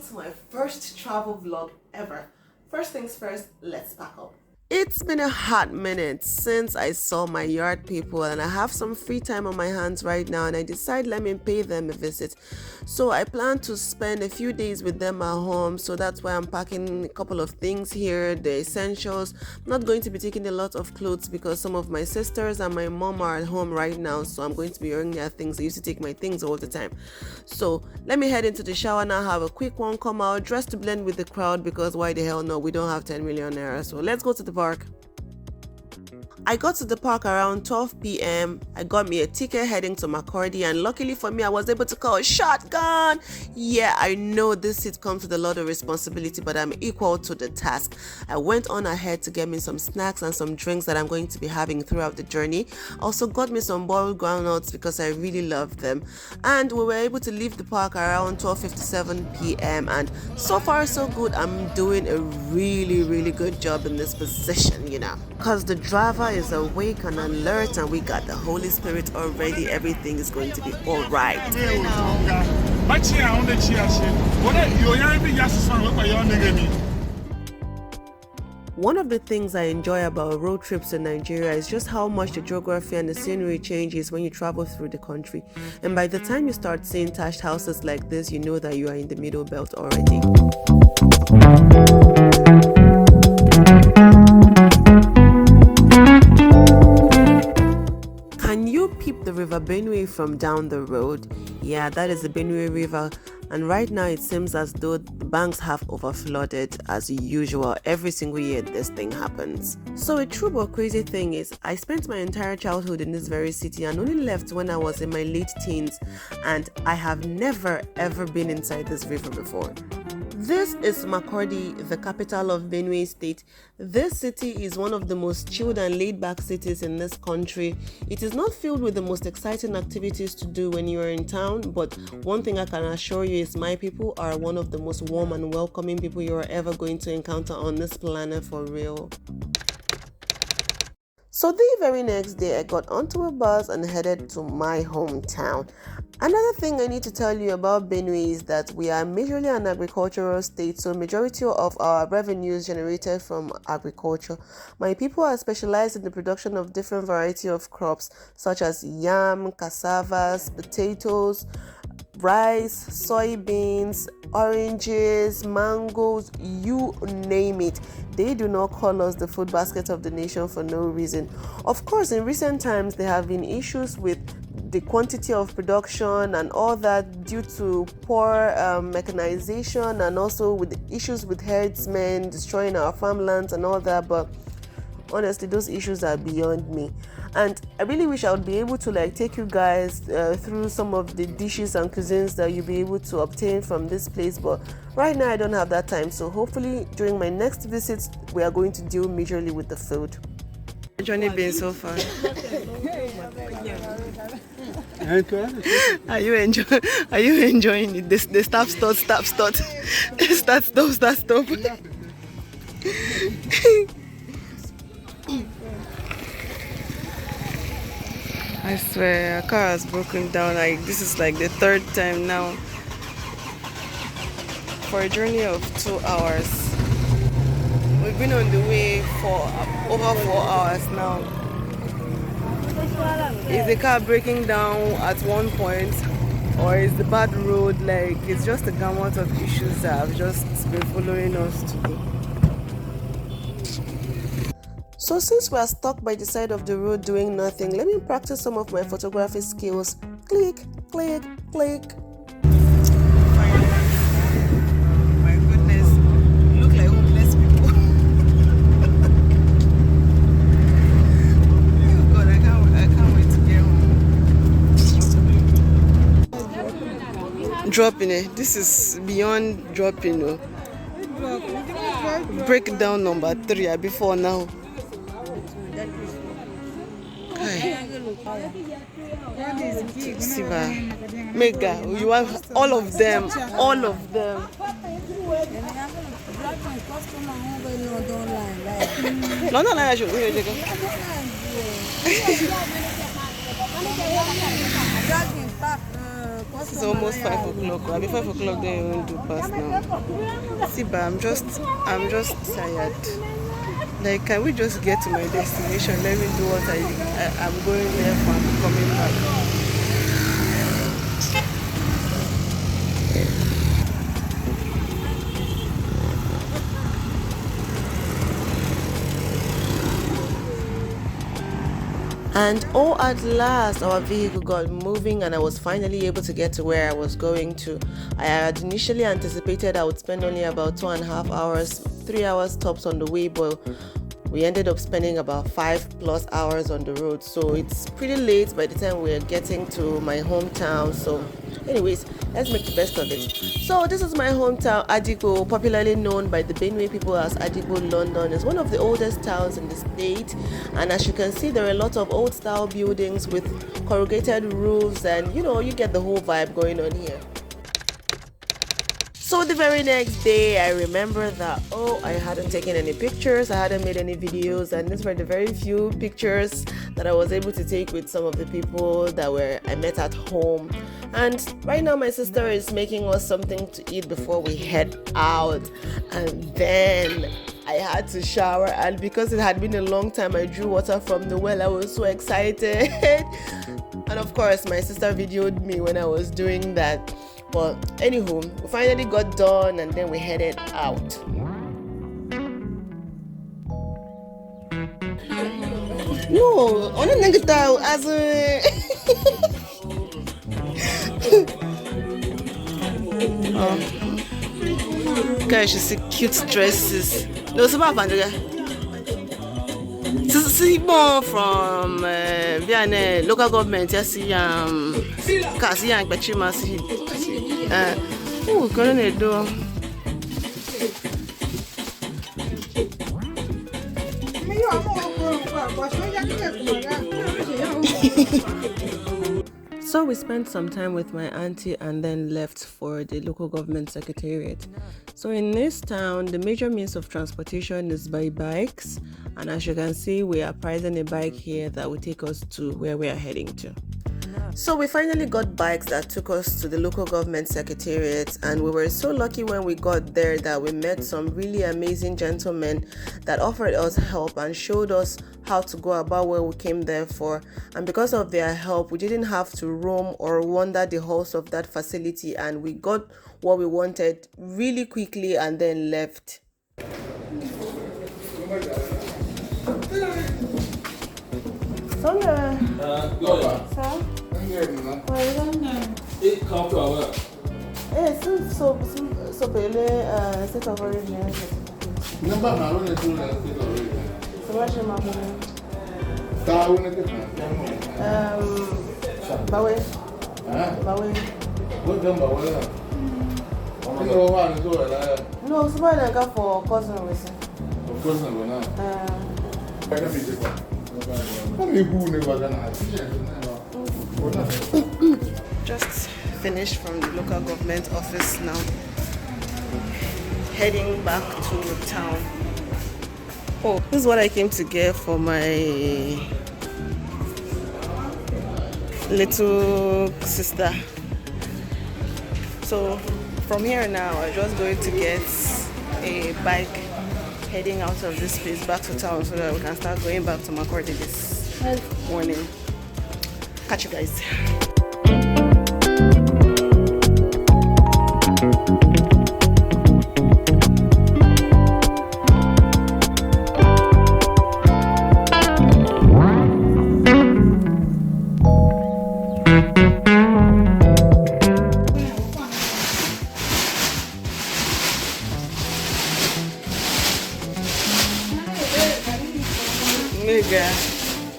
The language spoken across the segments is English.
to my first travel vlog ever. First things first, let's pack up. It's been a hot minute since I saw my yard people, and I have some free time on my hands right now, and I decided let me pay them a visit. So I plan to spend a few days with them at home, so that's why I'm packing a couple of things here, the essentials. I'm not going to be taking a lot of clothes because some of my sisters and my mom are at home right now, so I'm going to be wearing their things. I used to take my things all the time. So let me head into the shower now, have a quick one, come out, dress to blend with the crowd, because why the hell no, we don't have 10 million naira. So let's go to the park. I got to the park around 12 p.m. I got me a ticket heading to Makurdi, and luckily for me, I was able to call a shotgun. Yeah, I know this seat comes with a lot of responsibility, but I'm equal to the task. I went on ahead to get me some snacks and some drinks that I'm going to be having throughout the journey. Also got me some boiled groundnuts because I really love them. And we were able to leave the park around 12:57 p.m. and so far so good. I'm doing a really good job in this position, you know, because the driver is awake and alert, and we got the Holy Spirit already. Everything is going to be all right. One of the things I enjoy about road trips in Nigeria is just how much the geography and the scenery changes when you travel through the country. And by the time you start seeing thatched houses like this, you know that you are in the middle belt already. Can you peep the river Benue from down the road? Yeah, that is the Benue River, and right now it seems as though the banks have overflooded as usual. Every single year this thing happens. So a true but crazy thing is, I spent my entire childhood in this very city and only left when I was in my late teens, and I have never ever been inside this river before. This is Makurdi, the capital of BENUE State. This city is one of the most chilled and laid-back cities in this country. It is not filled with the most exciting activities to do when you are in town, but one thing I can assure you is my people are one of the most warm and welcoming people you are ever going to encounter on this planet, for real. So the very next day, I got onto a bus and headed to my hometown. Another thing I need to tell you about Benue is that we are majorly an agricultural state, so majority of our revenue is generated from agriculture. My people are specialized in the production of different variety of crops such as yam, cassavas, potatoes, rice, soybeans, oranges, mangoes, you name it. They do not call us the food basket of the nation for no reason. Of course, in recent times, there have been issues with the quantity of production and all that due to poor mechanization, and also with the issues with herdsmen destroying our farmlands and all that. But honestly, those issues are beyond me, and I really wish I would be able to take you guys through some of the dishes and cuisines that you'll be able to obtain from this place, but right now I don't have that time. So hopefully during my next visit we are going to deal majorly with the food. Journey been so far? Are you enjoying it? The stop start start stop. I swear, a car has broken down. This is like the third time now for a journey of 2 hours. We've been on the way for over 4 hours now. Is the car breaking down at one point, or is the bad road? It's just a gamut of issues that have just been following us today. So since we are stuck by the side of the road doing nothing, let me practice some of my photography skills. Click, click, click. My goodness, you look like homeless people. Oh God, I can't wait to get home. Dropping it. This is beyond dropping. Breakdown number 3 before now. Siva, Mega, you have all of them. No, I should. It's almost 5 o'clock. I'll be 5 o'clock, they won't do past now. See, but I'm just tired. Like, can we just get to my destination? Let me do what I'm going there for. I'm coming back. And oh, at last our vehicle got moving and I was finally able to get to where I was going to. I had initially anticipated I would spend only about 2.5 hours, 3 hours tops on the way, but we ended up spending about 5+ hours on the road. So it's pretty late by the time we're getting to my hometown. So anyways, let's make the best of it. So this is my hometown, Adiko, popularly known by the Benue people as Adiko, London. It's one of the oldest towns in the state, and as you can see, there are a lot of old style buildings with corrugated roofs, and you get the whole vibe going on here. So the very next day, I remember that, I hadn't taken any pictures, I hadn't made any videos, and these were the very few pictures that I was able to take with some of the people that I met at home. And right now my sister is making us something to eat before we head out. And then I had to shower, and because it had been a long time, I drew water from the well. I was so excited. And of course, my sister videoed me when I was doing that. But anywho, we finally got done and then we headed out. No, on a as a guys, you see cute dresses. No, it's about see more from Vianney local government. You see kasi yang Bechima see gonna do. So we spent some time with my auntie and then left for the local government secretariat. So in this town, the major means of transportation is by bikes, and as you can see, we are pricing a bike here that will take us to where we are heading to. So we finally got bikes that took us to the local government secretariat, and we were so lucky when we got there that we met some really amazing gentlemen that offered us help and showed us how to go about what we came there for. And because of their help, we didn't have to roam or wander the halls of that facility, and we got what we wanted really quickly and then left. No, it's for cousin. Just finished from the local government office now. Heading back to town. Oh, this is what I came to get for my little sister. So from here now, I'm just going to get a bike heading out of this place back to town so that we can start going back to Makurdi this morning. Catch you guys.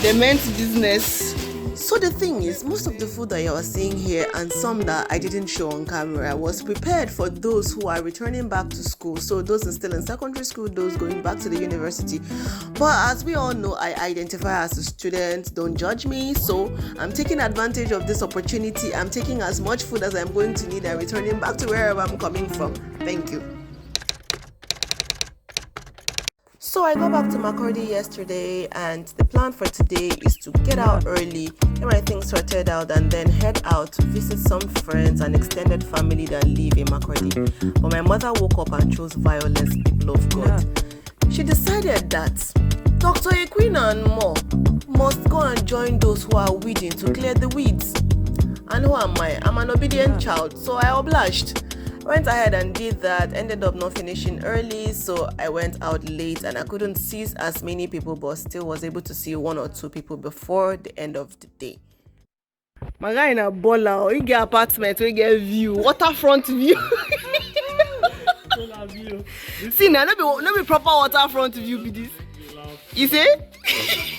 They meant business. So the thing is, most of the food that you are seeing here and some that I didn't show on camera was prepared for those who are returning back to school. So those are still in secondary school, those going back to the university. But as we all know, I identify as a student. Don't judge me. So I'm taking advantage of this opportunity. I'm taking as much food as I'm going to need and returning back to wherever I'm coming from. Thank you. So I got back to Makurdi yesterday, and the plan for today is to get out early, get my things sorted out, and then head out to visit some friends and extended family that live in Makurdi. But my mother woke up and chose violence, people of God. She decided that Dr. Equine and more must go and join those who are weeding to clear the weeds. And who am I? I'm an obedient child, so I obliged. Went ahead and did that, ended up not finishing early, so I went out late and I couldn't see as many people, but still was able to see 1 or 2 people before the end of the day. My guy in a baller, we get apartment, we get view, waterfront view. See, now no be proper waterfront view be this. You see?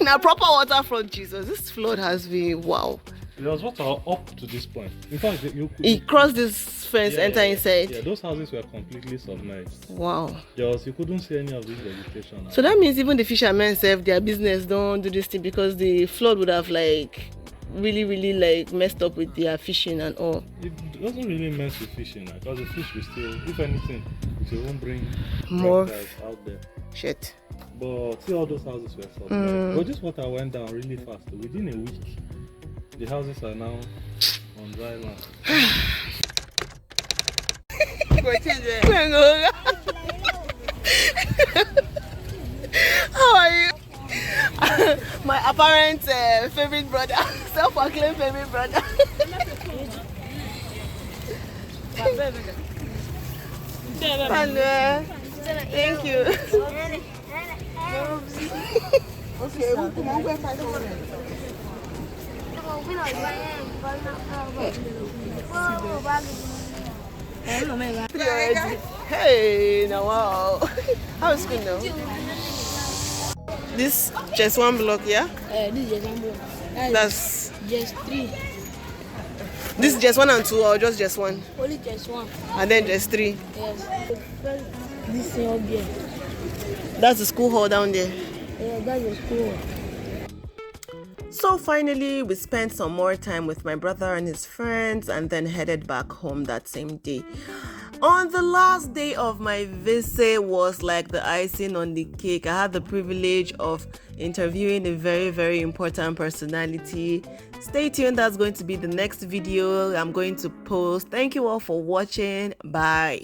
Now proper waterfront, Jesus. This flood has been wow. There was water up to this point. In fact, he crossed this fence, enter inside. Yeah, those houses were completely submerged. Wow. You couldn't see any of this vegetation. So that means even the fishermen serve their business don't do this thing because the flood would have like really like messed up with their fishing and all. It doesn't really mess with fishing because the fish will still, if anything, it won't bring more guys out there. Shit. But see, all those houses were submerged. But this water went down really fast. Within a week, the houses are now on dry land. How are you? My apparent favorite brother, self-proclaimed favorite brother. And, thank you. Okay, come on, go 5 minutes. Hey, now wow. How is school now? This just 1 block, yeah? This is just 1 block. That's just 3. This is just 1 and 2 or just 1? Only just 1. And then just 3? Yes. This thing up there. That's the school hall down there? Yeah, that's the school. So finally, we spent some more time with my brother and his friends and then headed back home that same day. On the last day of my visit was like the icing on the cake. I had the privilege of interviewing a very important personality. Stay tuned, that's going to be the next video I'm going to post. Thank you all for watching. Bye.